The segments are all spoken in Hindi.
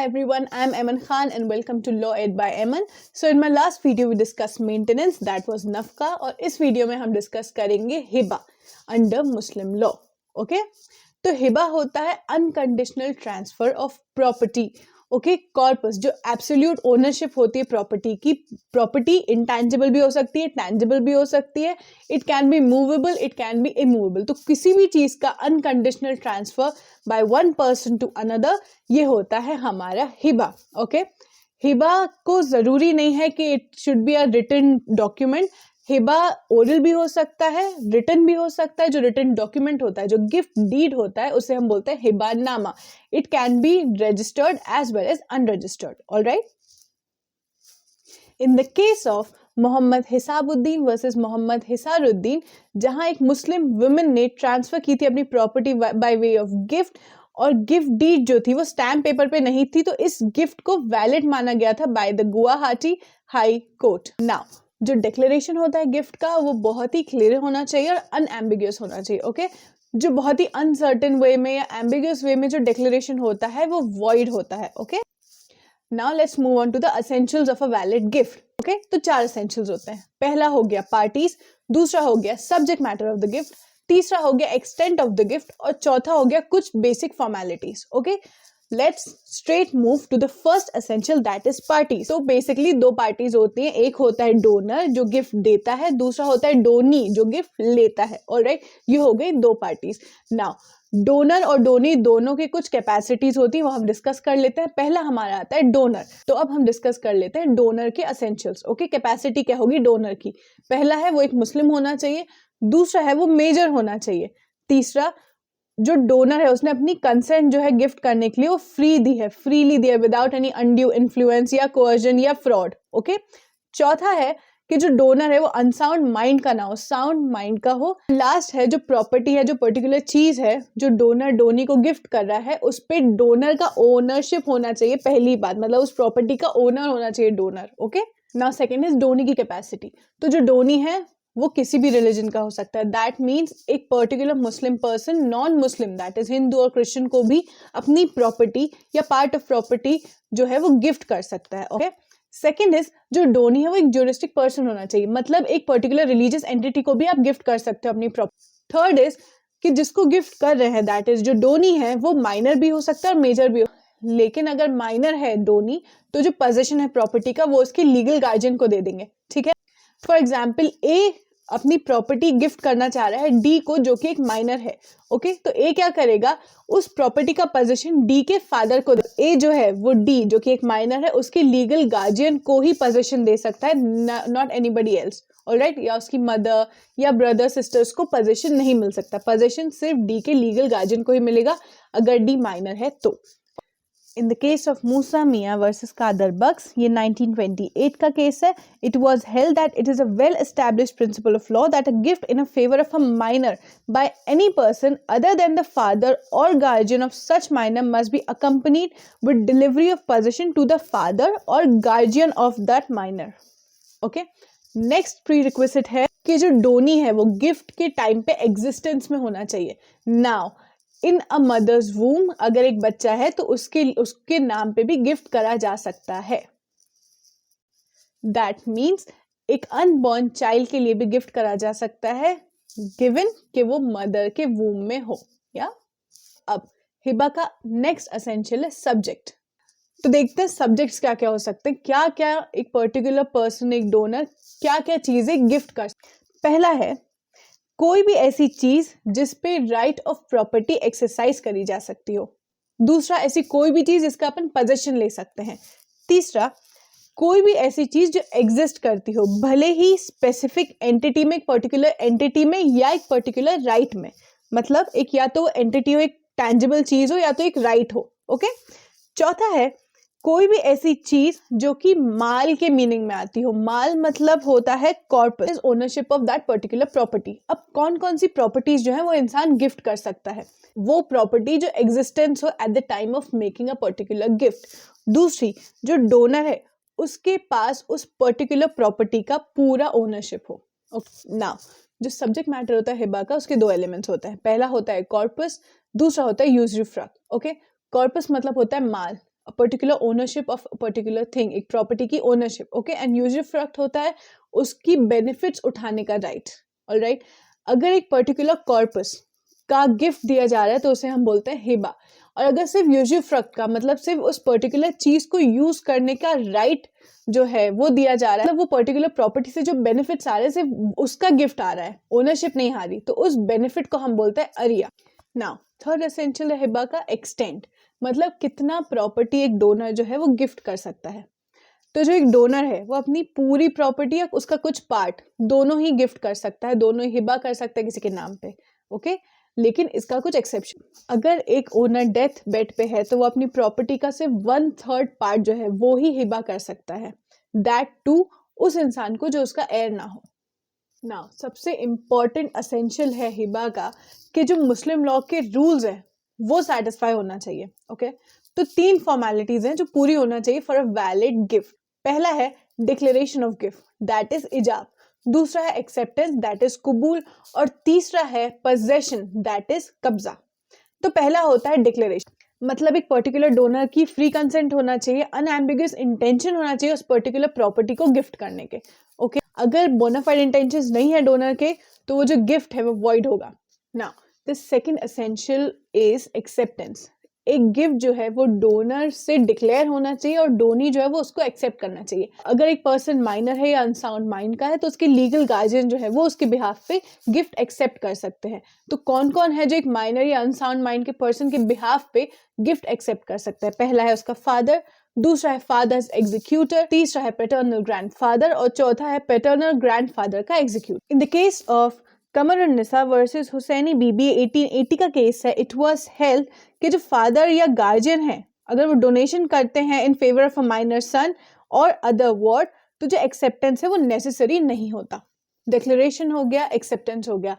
everyone, I am Eman Khan and welcome to Law Ed by Eman. So in my last video we discussed maintenance, that was nafqa, और इस वीडियो में हम डिस्कस करेंगे हिबा अंडर मुस्लिम लॉ. ओके, तो हिबा होता है unconditional transfer of property. Okay, corpus जो एब्सोल्यूट ओनरशिप होती है प्रॉपर्टी की. प्रॉपर्टी इंटैंजिबल भी हो सकती है, टैंजिबल भी हो सकती है. It can be movable, it can be immovable. तो किसी भी चीज का unconditional transfer by one person to another, ये होता है हमारा हिबा. ओके, हिबा को जरूरी नहीं है कि it should be a written document. हिबा ओरल भी हो सकता है, रिटन भी हो सकता है. जो रिटन डॉक्यूमेंट होता है, जो गिफ्ट डीड होता है, उसे हम बोलते हैं हिबा नामा. It can be registered as well as unregistered. Alright, in the case of Mohammad Hisabuddin versus Mohammad Hisaruddin, जहां एक मुस्लिम वुमेन ने ट्रांसफर की थी अपनी property by way of gift, और गिफ्ट डीड जो थी वो स्टैम्प पेपर पे नहीं थी, तो इस गिफ्ट को वैलिड माना गया था by the Guwahati high court. Now जो डिक्लेरेशन होता है गिफ्ट का, वो बहुत ही क्लियर होना चाहिए और अनएम्बिगुअस होना चाहिए. ओके, जो बहुत ही अनसर्टेन वे में या एम्बिगुअस वे में जो डिक्लेरेशन होता है वो वॉइड होता है. Okay, now let's move on to the essentials of a valid gift. Okay, तो 4 एसेंशियल्स होते हैं. पहला हो गया पार्टीज, दूसरा हो गया subject matter of the gift, तीसरा हो गया एक्सटेंट ऑफ द गिफ्ट, और चौथा हो गया कुछ basic formalities. Okay, let's straight move to the first essential, that is party. तो बेसिकली 2 पार्टीज होती हैं. एक होता है डोनर जो गिफ्ट देता है, दूसरा होता है डोनी जो गिफ्ट लेता है. ऑलराइट, ये हो गई 2 पार्टीज. नाउ डोनर और डोनी दोनों की कुछ कैपेसिटीज होती है, वो हम डिस्कस कर लेते हैं. पहला हमारा आता है डोनर. तो अब हम डिस्कस कर लेते हैं डोनर के एसेंशियल्स. ओके, कैपेसिटी क्या होगी डोनर की? पहला है वो एक मुस्लिम होना चाहिए, दूसरा है वो मेजर होना चाहिए, तीसरा जो डोनर है उसने अपनी कंसेंट जो है गिफ्ट करने के लिए वो फ्रीली दी है विदाउट एनी अनड्यू इन्फ्लुएंस या कोअर्जन या फ्रॉड. ओके, चौथा है कि जो डोनर है वो अनसाउंड माइंड का ना हो, साउंड माइंड का हो. लास्ट है जो प्रॉपर्टी है, जो पर्टिकुलर चीज है जो डोनर डोनी को गिफ्ट कर रहा है, उस पे डोनर का ओनरशिप होना चाहिए. पहली बात, मतलब उस प्रॉपर्टी का ओनर होना चाहिए donor. Okay, now second is donee की कैपेसिटी. तो जो डोनी है वो किसी भी रिलीजन का हो सकता है. दैट मीन्स एक particular Muslim person, non Muslim that is Hindu और क्रिश्चियन को भी अपनी प्रॉपर्टी या पार्ट ऑफ प्रॉपर्टी जो है वो गिफ्ट कर सकता है. ओके, सेकेंड इज जो डोनी है वो एक ज्यूरिस्टिक पर्सन होना चाहिए, मतलब एक पर्टिकुलर रिलीजियस एंटिटी को भी आप गिफ्ट कर सकते हो अपनी प्रॉपर्टी. थर्ड इज कि जिसको गिफ्ट कर रहे हैं, दैट इज जो डोनी है, वो माइनर भी हो सकता है और मेजर भी हो. लेकिन अगर माइनर है डोनी, तो जो पोजीशन है प्रॉपर्टी का वो उसके लीगल गार्जियन को दे देंगे. ठीक है, फॉर एग्जाम्पल ए अपनी प्रॉपर्टी गिफ्ट करना चाह रहा है डी को, जो कि एक माइनर है. ओके, तो ए क्या करेगा, उस प्रॉपर्टी का पोजीशन डी के फादर को. ए जो है वो डी जो कि एक माइनर है उसके लीगल गार्जियन को ही पोजीशन दे सकता है, नॉट एनीबडी एल्स. ऑलराइट, या उसकी मदर या ब्रदर सिस्टर्स को पोजीशन नहीं मिल सकता. पोजीशन सिर्फ डी के लीगल गार्जियन को ही मिलेगा अगर डी माइनर है तो. In the case of Musa Miyan versus Qadir Bakhsh, ये 1928 का केस है. It was held that it is a well established principle of law that a gift in a favour of a minor by any person other than the father or guardian of such minor must be accompanied with delivery of possession to the father or guardian of that minor. Okay, next pre requisite है कि जो डोनी है वो गिफ्ट के टाइम पे एग्जिस्टेंस में होना चाहिए. नाउ इन अ मदर्स वूम, अगर एक बच्चा है तो उसके नाम पे भी गिफ्ट करा जा सकता है. दैट मीन्स एक अनबॉर्न चाइल्ड के लिए भी गिफ्ट करा जा सकता है, गिवन कि वो मदर के वूम में हो. या अब हिबा का नेक्स्ट एसेंशियल है सब्जेक्ट. तो देखते हैं सब्जेक्ट्स क्या क्या हो सकते हैं, क्या क्या एक पर्टिकुलर पर्सन, एक डोनर क्या क्या चीजें गिफ्ट कर. पहला है कोई भी ऐसी चीज जिस पे राइट ऑफ प्रॉपर्टी एक्सरसाइज करी जा सकती हो. दूसरा, ऐसी कोई भी चीज जिसका अपन पोजीशन ले सकते हैं. तीसरा, कोई भी ऐसी चीज जो एग्जिस्ट करती हो, भले ही स्पेसिफिक एंटिटी में, एक पर्टिकुलर एंटिटी में या एक पर्टिकुलर राइट में. मतलब एक या तो एंटिटी हो, एक टैंजिबल चीज हो, या तो एक राइट हो. ओके, चौथा है कोई भी ऐसी चीज जो कि माल के मीनिंग में आती हो. माल मतलब होता है corpus, ownership of that particular property. अब कौन कौन सी प्रॉपर्टीज जो है वो इंसान गिफ्ट कर सकता है? वो प्रॉपर्टी जो एग्जिस्टेंस हो at the time of making a particular gift. दूसरी, जो डोनर है उसके पास उस पर्टिकुलर प्रॉपर्टी का पूरा ओनरशिप हो. नाउ जो सब्जेक्ट मैटर होता है हिबा का, उसके 2 एलिमेंट्स होते हैं. पहला होता है कॉर्पस, दूसरा होता है यूजरी फ्रक. ओके, कॉर्पस मतलब होता है माल. A particular ownership of a particular thing, एक प्रॉपर्टी की ओनरशिप, ओके। एंड यूजफ्रक्ट होता है उसकी बेनिफिट्स उठाने का राइट, ऑलराइट। अगर एक पर्टिकुलर कॉर्पस का गिफ्ट दिया जा रहा है तो उसे हम बोलते हैं हिबा। और अगर सिर्फ यूजफ्रक्ट का मतलब सिर्फ उस पर्टिकुलर चीज को यूज करने का राइट जो है वो दिया जा रहा है, मतलब वो पर्टिकुलर प्रॉपर्टी से जो बेनिफिट्स आ रहे हैं सिर्फ उसका गिफ्ट आ रहा है, ओनरशिप नहीं आ रही, तो उस बेनिफिट को हम बोलते हैं अरिया। नाउ थर्ड एसेंशियल है हिबा का एक्सटेंट, मतलब कितना प्रॉपर्टी एक डोनर जो है वो गिफ्ट कर सकता है। तो जो एक डोनर है वो अपनी पूरी प्रॉपर्टी या उसका कुछ पार्ट दोनों ही गिफ्ट कर सकता है, दोनों ही हिबा कर सकता है किसी के नाम पे, ओके। लेकिन इसका कुछ एक्सेप्शन, अगर एक ओनर डेथ बेड पे है तो वो अपनी प्रॉपर्टी का सिर्फ 1/3 पार्ट जो है वो ही हिबा कर सकता है, दैट टू उस इंसान को जो उसका एयर ना हो। नाउ सबसे इम्पोर्टेंट असेंशियल है हिबा का कि जो मुस्लिम लॉ के रूल्स हैं वो सेटिस्फाई होना चाहिए, ओके। तो 3 फॉर्मेलिटीज हैं जो पूरी होना चाहिए फॉर अ वैलिड गिफ्ट। पहला है declaration of gift, that is इजाब। दूसरा है एक्सेप्टेंस, दैट इज कबूल। और तीसरा है पोजेशन, दैट इज कब्जा। तो पहला होता है डिक्लेरेशन, मतलब एक पर्टिकुलर डोनर की फ्री कंसेंट होना चाहिए, अनएम्बिगुअस इंटेंशन होना चाहिए उस पर्टिकुलर प्रॉपर्टी को गिफ्ट करने के, ओके। अगर बोनाफाइड इंटेंशंस नहीं है डोनर के तो वो जो गिफ्ट है वो वॉइड होगा। Now the second essential is acceptance, एक गिफ्ट जो है वो डोनर से डिक्लेयर होना चाहिए और डोनी जो है वो उसको एक्सेप्ट करना चाहिए। अगर एक पर्सन माइनर है या अनसाउंड माइंड का है तो उसके लीगल गार्जियन जो है वो उसके बिहाफ पे गिफ्ट एक्सेप्ट कर सकते हैं। तो कौन कौन है जो एक माइनर या अनसाउंड माइंड के पर्सन के बिहाफ पे गिफ्ट एक्सेप्ट कर सकता है? पहला है उसका फादर, दूसरा है फादर्स एग्जीक्यूटर, तीसरा है पैटर्नल ग्रैंडफादर और चौथा है पैटर्नल ग्रैंडफादर का execute. In the case of Kamrunnisa versus Husaini Bibi 1880 का केस है, इट वाज हेल्ड कि जो फादर या गार्जियन है अगर वो डोनेशन करते हैं in favour of a minor son or other word तो जो एक्सेप्टेंस है वो नेसेसरी नहीं होता। डिक्लेरेशन हो गया, एक्सेप्टेंस हो गया।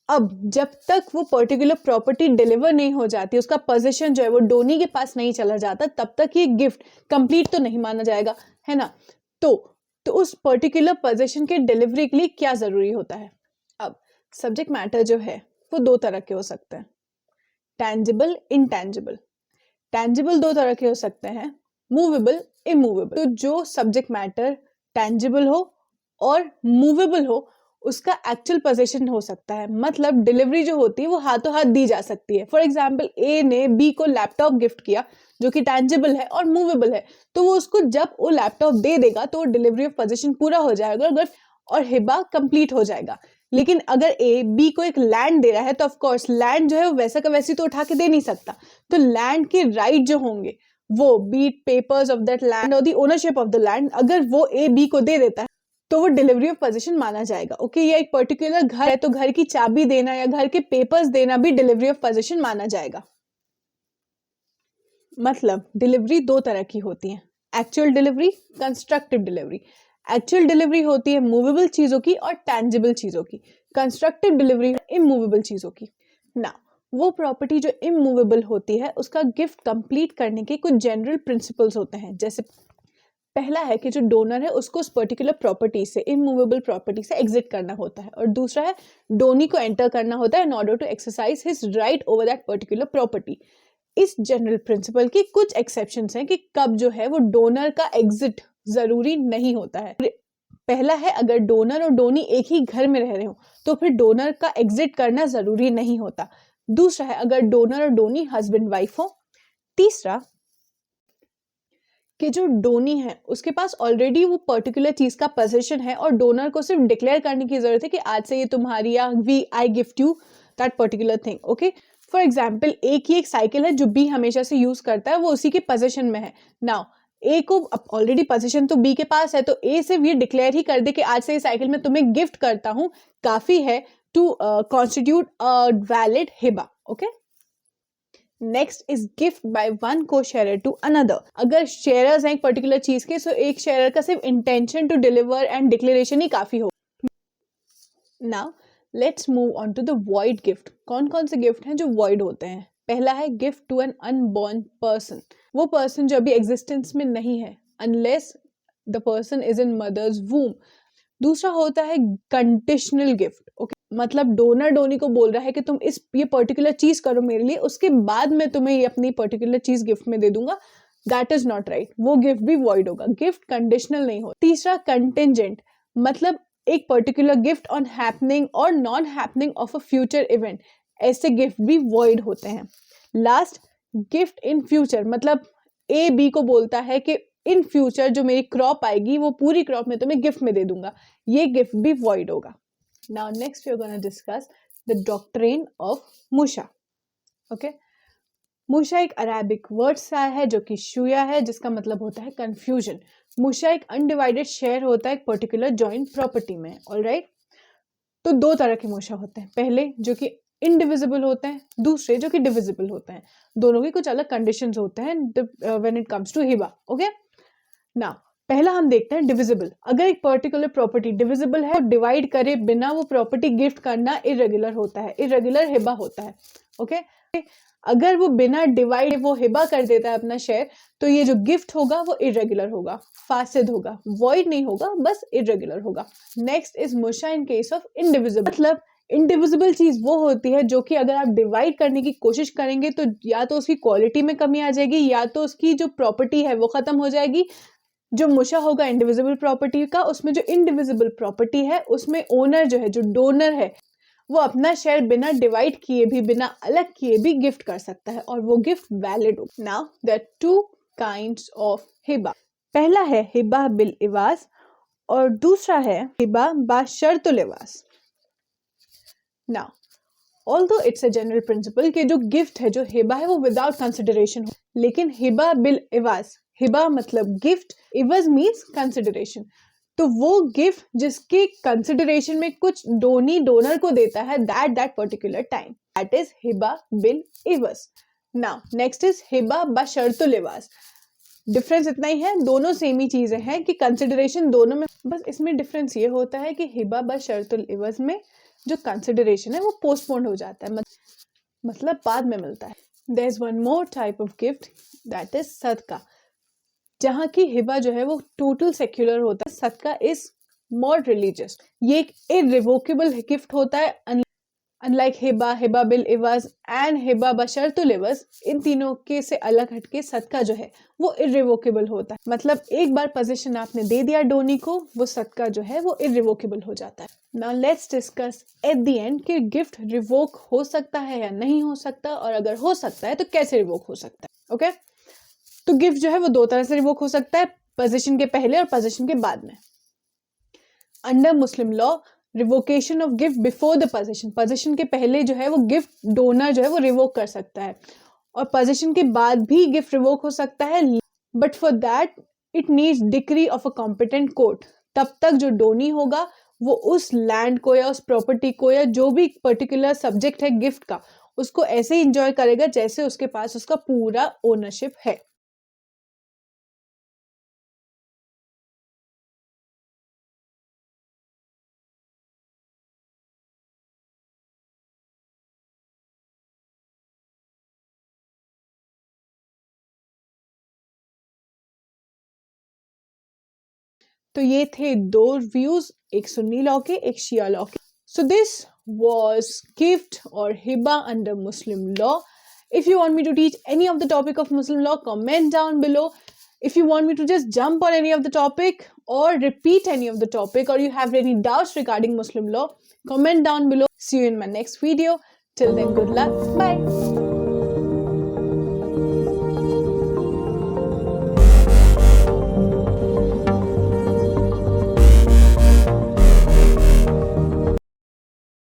अब जब तक वो पर्टिकुलर प्रॉपर्टी डिलीवर नहीं हो जाती, उसका पोजीशन जो है वो डोनी के पास नहीं चला जाता, तब तक ये गिफ्ट कंप्लीट तो नहीं माना जाएगा, है ना। तो उस पर्टिकुलर पोजीशन के डिलीवरी के लिए क्या जरूरी होता है? अब सब्जेक्ट मैटर जो है वो 2 तरह के हो सकते हैं, टैंजिबल, इनटैंजिबल। टैंजिबल 2 तरह के हो सकते हैं, मूवेबल, इमूवेबल। तो जो सब्जेक्ट मैटर टैंजिबल हो और मूवेबल हो उसका एक्चुअल पोजीशन हो सकता है, मतलब डिलीवरी जो होती है वो हाथों हाथ दी जा सकती है। फॉर एग्जाम्पल ए ने बी को लैपटॉप गिफ्ट किया जो कि टैंजिबल है और मूवेबल है, तो वो उसको जब वो लैपटॉप दे देगा तो डिलीवरी ऑफ पोजीशन पूरा हो जाएगा और हिबा कंप्लीट हो जाएगा। लेकिन अगर ए बी को एक लैंड दे रहा है तो ऑफ कोर्स लैंड जो है वो वैसा का वैसी तो उठा के दे नहीं सकता, तो लैंड के राइट जो होंगे वो beat papers of that land और the ownership of the land, अगर वो ए बी को दे देता है तो वो डिलीवरी ऑफ पोजीशन माना जाएगा, ओके। या एक पर्टिकुलर घर है तो घर की चाबी देना या घर के पेपर्स देना भी डिलीवरी ऑफ पोजीशन माना जाएगा। मतलब डिलीवरी 2 तरह की होती है, actual delivery, constructive delivery. Actual delivery होती है मूवेबल चीजों की और टैंजिबल चीजों की, कंस्ट्रक्टिव डिलीवरी इमूवेबल चीजों की। ना वो प्रॉपर्टी जो इमूवेबल होती है उसका गिफ्ट कंप्लीट करने के कुछ जनरल प्रिंसिपल्स होते हैं। जैसे पहला है कि जो डोनर है उसको उस पर्टिकुलर प्रॉपर्टी से, इमूवेबल प्रॉपर्टी से एग्जिट करना होता है, और दूसरा है डोनी को एंटर करना होता है in order to exercise his right over that particular property. इस जनरल प्रिंसिपल की कुछ एक्सेप्शंस हैं कि कब जो है वो डोनर का एग्जिट जरूरी नहीं होता है। पहला है अगर डोनर और डोनी एक ही घर में रह रहे हो तो फिर डोनर का एग्जिट करना जरूरी नहीं होता। दूसरा है अगर डोनर और डोनी हस्बैंड वाइफ हो। तीसरा कि जो डोनी है उसके पास ऑलरेडी वो पर्टिकुलर चीज का पोजीशन है और डोनर को सिर्फ डिक्लेयर करने की जरूरत है कि आज से ये तुम्हारी, या we I gift you that particular thing, okay. For example A की एक साइकिल है जो बी हमेशा से यूज करता है, वो उसी के पोजीशन में है। नाउ ए को ऑलरेडी पोजीशन तो बी के पास है, तो ए सिर्फ ये डिक्लेयर ही कर दे कि आज से ये साइकिल मैं तुम्हें गिफ्ट करता हूं, काफी है टू कॉन्स्टिट्यूट अ वैलिड हिबा, okay. Next is gift by one co sharer to another. अगर शेयरर्स हैं एक पर्टिकुलर चीज के, सो एक शेयरर का सिर्फ intention to deliver and declaration ही काफी हो। Now let's move on to the void gift. कौन कौन से गिफ्ट हैं जो वॉइड होते हैं? पहला है gift to an unborn person, वो पर्सन जो अभी एग्जिस्टेंस में नहीं है, unless the person is in mother's womb. दूसरा होता है कंडीशनल गिफ्ट, ओके, मतलब डोनर डोनी को बोल रहा है कि तुम ये पर्टिकुलर चीज करो मेरे लिए, उसके बाद मैं तुम्हें ये अपनी पर्टिकुलर चीज गिफ्ट में दे दूंगा, दैट इज नॉट राइट, वो गिफ्ट भी वॉइड होगा, गिफ्ट कंडीशनल नहीं हो। तीसरा कंटिंजेंट, मतलब एक पर्टिकुलर गिफ्ट ऑन हैपनिंग और non happening of a future event, ऐसे गिफ्ट भी वॉइड होते हैं। लास्ट, गिफ्ट इन फ्यूचर, मतलब ए बी को बोलता है कि इन फ्यूचर जो मेरी क्रॉप आएगी वो पूरी क्रॉप में तुम्हें गिफ्ट में दे दूंगा, ये गिफ्ट भी वॉइड होगा। Now next we are gonna discuss the doctrine of मुशा। ओके, मुशा एक अरेबिक वर्ड सा है जो कि शुया है, जिसका मतलब होता है कंफ्यूजन। मुशा एक अनडिवाइडेड शेयर होता है एक पर्टिकुलर जॉइंट प्रॉपर्टी में। ऑलराइट, तो दो तरह के मुशा होते हैं, पहले जो कि इनडिविजिबल होते हैं, दूसरे जो कि डिविजिबल होते हैं। दोनों के कुछ अलग कंडीशंस होते हैं व्हेन इट कम्स टू हिबा। ओके, नाउ पहला हम देखते हैं डिविजिबल। अगर एक पर्टिकुलर प्रॉपर्टी डिविजिबल है, डिवाइड करे बिना वो प्रॉपर्टी गिफ्ट करना इरेगुलर होता है, इरेगुलर हिबा होता है। ओके, अगर वो बिना डिवाइड वो हिबा कर देता है अपना शेयर, तो ये जो गिफ्ट होगा वो इरेगुलर होगा, फासिद होगा, वॉइड नहीं होगा, बस इरेगुलर होगा। नेक्स्ट इज मुशा इन केस ऑफ इनडिविजिबल, मतलब इनडिविजिबल चीज वो होती है जो कि अगर आप डिवाइड करने की कोशिश करेंगे तो या तो उसकी क्वालिटी में कमी आ जाएगी या तो उसकी जो प्रॉपर्टी है वो खत्म हो जाएगी। जो मुशा होगा इंडिविजिबल प्रॉपर्टी का, उसमें जो इनडिविजिबल प्रॉपर्टी है उसमें ओनर जो है, जो डोनर है, वो अपना शेयर बिना डिवाइड किए भी, बिना अलग किए भी गिफ्ट कर सकता है और वो गिफ्ट वैलिड होगा। Now there are two kinds of हिबा। पहला है हिबा बिल इवाज और दूसरा है हिबा बाशर्तुल इवाज। Now although it's a general principle कि जो गिफ्ट है, जो हिबा है, वो विदाउट कंसिडरेशन हो, लेकिन हिबा बिल इवाज, हिबा मतलब गिफ्ट, इवज मीन्स कंसिडरेशन, तो वो गिफ्ट जिसके कंसिडरेशन में कुछ डोनी डोनर को देता है that particular time, that is हिबा बिल इवज। नाउ नेक्स्ट इज हिबा बशर्तुल इवाज। डिफरेंस इतना ही है, दोनों सेम ही चीजें हैं कि कंसिडरेशन दोनों में, बस इसमें डिफरेंस ये होता है कि हिबा बशर्तुल इवज में जो कंसिडरेशन है वो पोस्टपोन हो जाता है, मतलब बाद में मिलता है। There is one more type of gift, that is सदका, जहाँ की हिबा जो है वो टोटल सेक्युलर होता है, सदका इज मोर रिलीजियस। ये एक इररिवोकेबल गिफ्ट होता है, अनलाइक हिबा, हिबा बिल इवज एंड हिबा बशर्तुल इवज, इन तीनों के से अलग हटके सदका जो है वो इररिवोकेबल होता है, मतलब एक बार पोजीशन आपने दे दिया डोनी को, वो सदका जो है वो इररिवोकेबल हो जाता है। Now let's discuss at the end कि गिफ्ट रिवोक हो सकता है या नहीं हो सकता, और अगर हो सकता है तो कैसे रिवोक हो सकता है। ओके, तो गिफ्ट जो है वो दो तरह से रिवोक हो सकता है, पोजीशन के पहले और पोजीशन के बाद में। Under Muslim law, revocation of gift before the position, position के पहले जो है वो गिफ्ट डोनर जो है वो रिवोक कर सकता है, और पोजीशन के बाद भी गिफ्ट रिवोक हो सकता है, but for that it needs decree of a competent court. तब तक जो डोनी होगा वो उस लैंड को या उस प्रॉपर्टी को या जो भी पर्टिकुलर सब्जेक्ट है गिफ्ट का, उसको ऐसे ही इंजॉय करेगा जैसे उसके पास उसका पूरा ओनरशिप है। तो ये थे दो व्यूज, एक सुन्नी लॉ के, एक शिया लॉ के। So this was gift or hiba under Muslim law. If you want me to teach any of the topic of Muslim law, comment down below. If you want me to just jump on any of the topic or repeat any of the topic, or you have any doubts regarding Muslim law, comment down below. See you in my next video. Till then, good luck. Bye.